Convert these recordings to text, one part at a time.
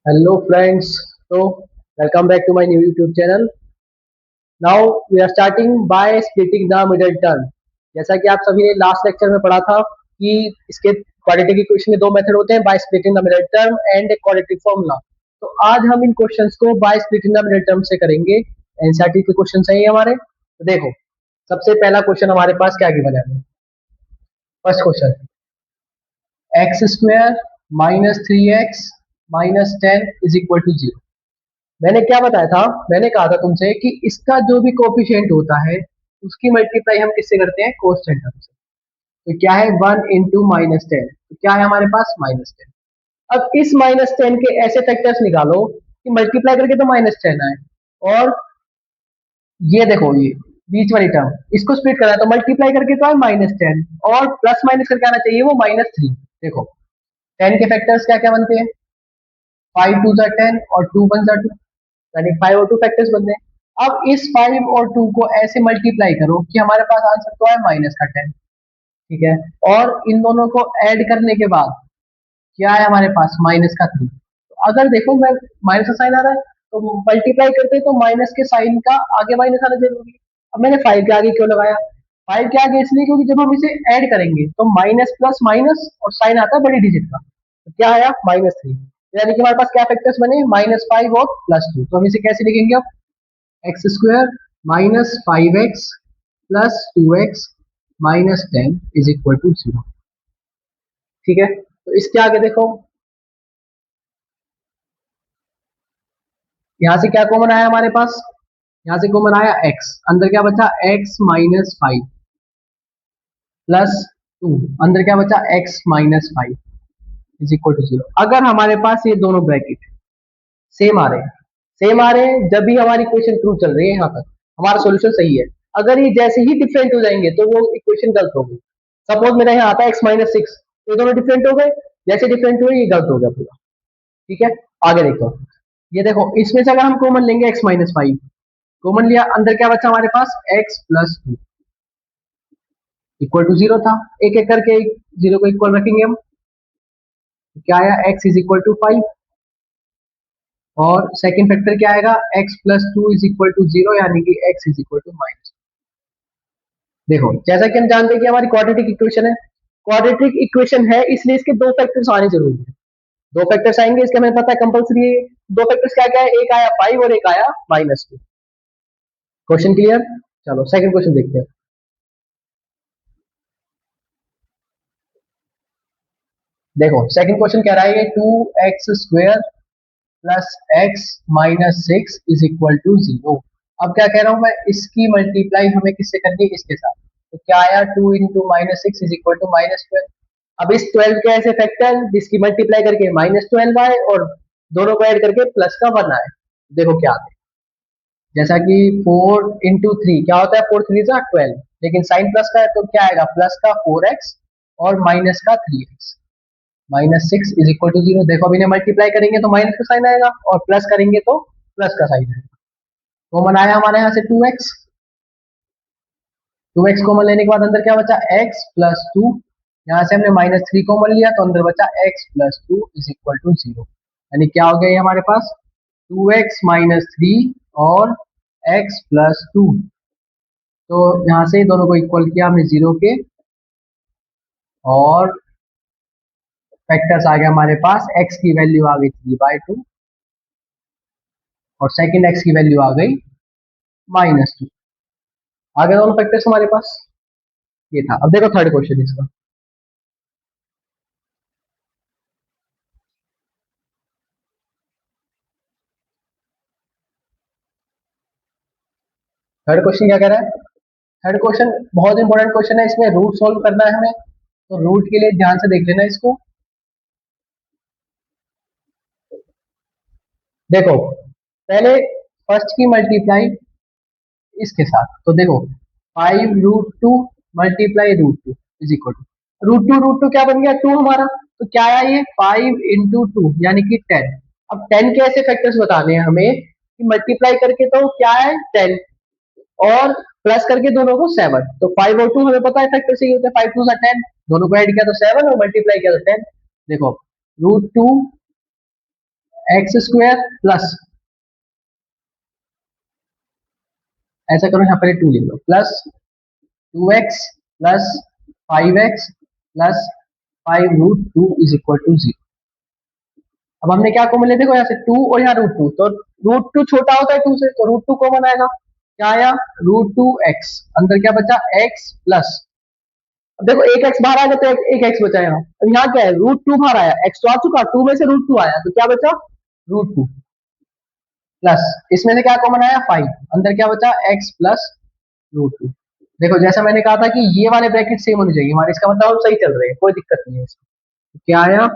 Hello friends, so welcome back to my new YouTube channel. Now we are starting by splitting the middle term. जैसा कि आप सभी ने last lecture में पढ़ा था कि इसके क्वाड्रेटिक इक्वेशन के दो मेथड होते हैं, by splitting the middle term and quadratic formula. तो आज हम इन क्वेश्चंस को by splitting the middle term से करेंगे। एनसीईआरटी के क्वेश्चन है ये हमारे। तो देखो, सबसे पहला क्वेश्चन हमारे पास क्या गिवन है। First question, x square minus three x minus ten is equal to zero. मैंने क्या बताया था, मैंने कहा था तुमसे कि इसका जो भी कोफिशिएंट होता है उसकी मल्टीप्लाई हम किससे करते हैं, कोसेंट टर्म से। तो क्या है, वन इंटू माइनस टेन, तो क्या है हमारे पास माइनस टेन। अब इस माइनस टेन के ऐसे फैक्टर्स निकालो कि मल्टीप्लाई करके तो माइनस टेन आए, और ये देखो, ये बीच वाली टर्म इसको स्प्लिट करा तो मल्टीप्लाई करके तो आए माइनस टेन, और प्लस माइनस करके आना चाहिए वो माइनस थ्री। देखो, टेन के फैक्टर्स क्या क्या बनते हैं, फाइव टू जा टेन और टू वन जा टू, यानी फाइव और टू फैक्टर्स बनते हैं। अब इस फाइव और टू को ऐसे मल्टीप्लाई करो कि हमारे पास आंसर तो है माइनस का टेन। ठीक है, और इन दोनों को ऐड करने के बाद क्या है हमारे पास, माइनस का थ्री। तो अगर देखो, मैं माइनस का साइन आ रहा है तो मल्टीप्लाई करते तो माइनस के साइन का आगे माइनस आना जरूरी है। अब मैंने फाइव के आगे क्यों लगाया, फाइव के आगे इसलिए क्योंकि जब हम इसे ऐड करेंगे तो माइनस प्लस माइनस और साइन आता है बड़ी डिजिट का, तो क्या आया माइनस थ्री। यानी कि हमारे पास क्या फैक्टर्स बने, माइनस फाइव और प्लस टू। तो हम इसे कैसे लिखेंगे अब, x square minus five x plus two x minus ten is equal to zero. ठीक है, तो इसके आगे देखो, यहां से क्या कॉमन आया हमारे पास, यहां से कॉमन आया एक्स, अंदर क्या बचा, x minus five plus two, अंदर क्या बचा, x minus five is equal to zero. अगर हमारे पास ये दोनों ब्रैकेट सेम आ रहे हैं, सेम आ रहे हैं जब भी हमारी इक्वेशन प्रूव चल रही है, यहाँ तक हमारा सॉल्यूशन सही है। अगर ये जैसे ही डिफरेंट हो जाएंगे तो वो इक्वेशन गलत हो गई। सपोज मेरा यहाँ आता है एक्स माइनस सिक्स, तो दोनों डिफरेंट हो गए, जैसे डिफरेंट हुए ये गलत हो गया पूरा। ठीक है, आगे देखो, ये देखो, इसमें से अगर हम कॉमन लेंगे एक्स माइनस फाइव, कॉमन लिया, अंदर क्या बचा हमारे पास, x plus two equal to zero था। एक एक करके जीरो को इक्वल रखेंगे हम, तो क्या आया, x is equal to five, और सेकंड फैक्टर क्या आएगा, x plus two is equal to zero, यानी कि x is equal to minus. देखो, जैसा कि हम जानते हैं कि हमारी क्वाड्रेटिक इक्वेशन है, क्वाड्रेटिक इक्वेशन है इसलिए इसके दो फैक्टर्स आने जरूरी है। दो फैक्टर्स आएंगे, इसका हमें पता है कंपलसरी है। दो फैक्टर्स क्या क्या है, एक आया फाइव और एक आया माइनस टू। क्वेश्चन क्लियर, चलो सेकंड क्वेश्चन देखते हैं। देखो, सेकंड क्वेश्चन कह रहा है, two x square plus x minus six is equal to zero. अब क्या कह रहा हूं मैं, इसकी मल्टीप्लाई हमें किससे करनी है, इसके साथ। तो क्या आया, two into minus six is equal to minus twelve. अब इस ट्वेल्व के ऐसे फैक्टर जिसकी मल्टीप्लाई करके माइनस ट्वेल्व आए और दोनों को ऐड करके प्लस का वन आए। देखो क्या आता है, जैसा कि फोर इंटू थ्री क्या होता है, फोर थ्री जा ट्वेल्व, लेकिन साइन प्लस का है तो क्या आएगा, प्लस का फोर एक्स और माइनस का three x minus six is equal to zero. देखो, अभी इन्हें मल्टीप्लाई करेंगे तो माइनस का साइन आएगा, और प्लस करेंगे तो प्लस का साइन आएगा। कॉमन आया हमारे यहाँ से two x, two x common लेने के बाद अंदर क्या बचा, एक्स प्लस टू, यहाँ से हमने माइनस थ्री कॉमन लिया तो अंदर बचा x plus two is equal to zero. यानी क्या हो गया ये हमारे पास, टू एक्स माइनस थ्री और एक्स प्लस टू। तो यहाँ से दोनों को इक्वल किया हमने जीरो के, और फैक्टर्स आ गया हमारे पास, एक्स की वैल्यू आ गई थ्री बाई टू और सेकंड एक्स की वैल्यू आ गई माइनस टू। आ गए दोनों फैक्टर्स हमारे पास, ये था। अब देखो थर्ड क्वेश्चन इसका। थर्ड क्वेश्चन क्या कह रहा है, थर्ड क्वेश्चन बहुत इंपॉर्टेंट क्वेश्चन है, इसमें रूट सॉल्व करना है हमें। तो रूट के लिए ध्यान से देख लेना इसको। देखो, पहले फर्स्ट की मल्टीप्लाई इसके साथ, तो देखो, five root two multiply root two is equal to root two क्या बन गया, टू हमारा। तो क्या आया ये, फाइव इंटू टू यानी कि टेन। अब टेन के ऐसे फैक्टर्स बताने हैं हमें कि मल्टीप्लाई करके तो क्या है टेन, और प्लस करके दोनों को सेवन। तो फाइव और टू हमें पता है फैक्टर से ही होता है, फाइव टू सा टेन, दोनों को ऐड किया तो सेवन और मल्टीप्लाई किया तो टेन। देखो, root two x square plus, ऐसा करो यहाँ पर 2 लिख लो, plus 2x plus 5x plus 5√2 is equal to 0। अब हमने क्या कॉमन ले, देखो यहाँ से 2 और यहाँ √2, तो √2 छोटा होता है 2 से, तो √2 कॉमन आएगा, क्या आया √2x, अंदर क्या बचा x प्लस, अब देखो एक x बाहर आएगा तो एक x बचा यहाँ, अब यहाँ क्या है √2 बाहर आया, x तो आ चुका, 2 में से √2 आया, तो क्या बचा √2 प्लस, इसमें से क्या कॉमन आया 5, अंदर क्या बचा x प्लस √2। देखो जैसा मैंने कहा था कि ये वाले ब्रैकेट सेम होने चाहिए हमारे, इसका मतलब हम सही चल रहे हैं, कोई दिक्कत नहीं है इसमें। तो क्या आया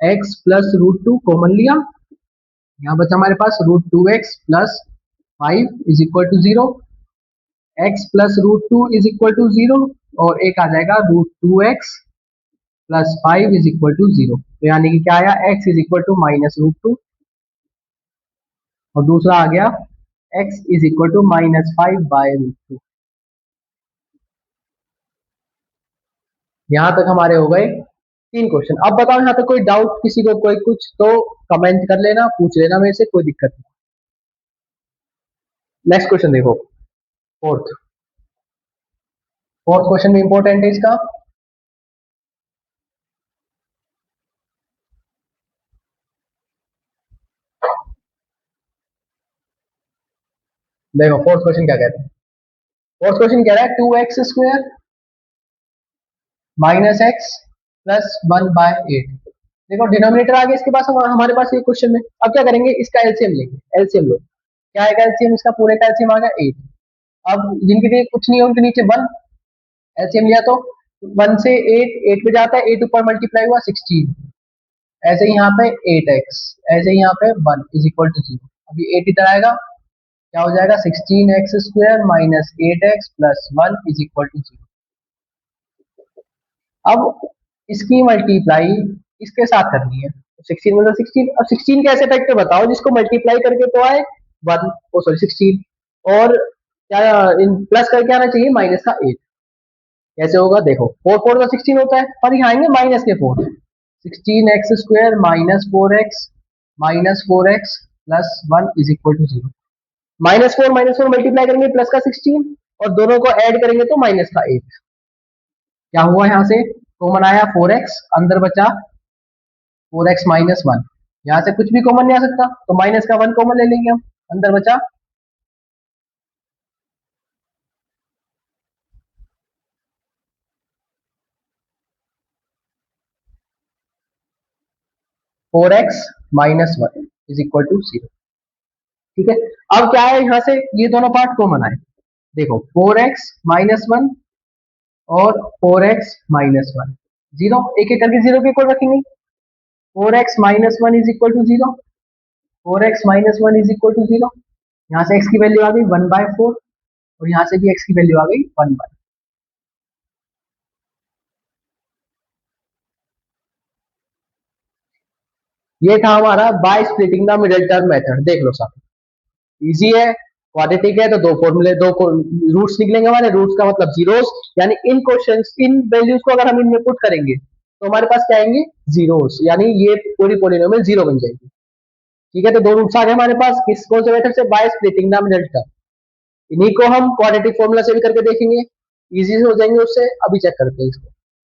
x प्लस √2 कॉमन लिया, यहाँ बचा हमारे पास √2x plus 5 is equal to 0, x plus √2 is equal to 0, और एक आ जाएगा √2x plus 5 is equal to 0, तो यानी कि क्या आया x is equal to minus √2, और दूसरा आ गया x इज इक्वल टू -5/√2। यहां तक हमारे हो गए 3 क्वेश्चन। अब बताओ यहाँ तक कोई डाउट किसी को, कोई कुछ तो कमेंट कर लेना, पूछ लेना मेरे से, कोई दिक्कत नहीं। नेक्स्ट क्वेश्चन देखो, फोर्थ फोर्थ क्वेश्चन भी इंपॉर्टेंट है इसका। देखो फोर्थ क्वेश्चन क्या कहते हैं, फोर्थ क्वेश्चन कह रहा है 2x² माइनस एक्स प्लस 1/8। देखो डिनोमिनेटर आ गया इसके पास, हमारे पास ये क्वेश्चन में, अब क्या करेंगे इसका एलसीएम लेंगे, एलसीएम लो, क्या आएगा एलसीएम इसका, पूरे का एलसीएम आ गया 8, अब जिनके लिए कुछ नहीं है उनके नीचे 1, एलसीएम लिया तो 1 से 8 पे जाता है, 8 ऊपर मल्टीप्लाई हुआ 16, ऐसे ही यहाँ पे 8x, ऐसे ही यहाँ पे 1 इज इक्वल टू 0, अभी 8 इधर आएगा, क्या हो जाएगा 16x² minus 8x plus 1 is equal to 0। अब इसकी मल्टीप्लाई इसके साथ करनी है, 16 मतलब 16, अब 16 कैसे फैक्टर बताओ जिसको मल्टीप्लाई करके तो आए 1, ओ सॉरी 16, और क्या इन प्लस करके आना चाहिए माइनस का 8, कैसे होगा देखो 4 4 का 16 होता है, और यहाँ आएंगे माइनस के 4, 16x² minus 4x plus 1 is equal to 0, -4 multiply करेंगे प्लस का 16, और दोनों को ऐड करेंगे तो माइनस का 8, क्या हुआ यहाँ से कॉमन आया 4x, अंदर बचा 4x माइनस 1, यहाँ से कुछ भी कॉमन नहीं आ सकता, तो माइनस का 1 कॉमन ले लेंगे हम, अंदर बचा 4x minus 1 is equal to 0। ठीक है, अब क्या है यहाँ से ये दोनों पार्ट कॉमन आए, देखो 4x माइनस 1 और 4x माइनस 1, 0, एक एक करके 0 के इक्वल रखेंगे, 4x minus 1 is equal to 0, 4x minus 1 is equal to 0, यहाँ से x की वैल्यू आ गई 1/4, और यहाँ से भी x की वैल्यू आ गई 1/, ये था हमारा by splitting the middle term method. देख लो साहब, इजी है, क्वाड्रेटिक है, तो दो फॉर्मूले, दो रूट्स निकलेंगे हमारे, रूट्स का मतलब जीरोस, यानी इन क्वेश्चंस इन वैल्यूज को अगर हम इनमें पुट करेंगे तो हमारे पास क्या आएंगे जीरोस, यानी ये पूरी पोलिनोमियल जीरो बन जाएगी। ठीक है, तो दो रूट्स आ गए हमारे पास, किस कौन से मेथड से, by splitting the middle term, इन्हीं को हम क्वाड्रेटिक फॉर्मूला से भी करके देखेंगे, इजी से हो जाएंगे उससे, अभी चेक करते हैं इसको।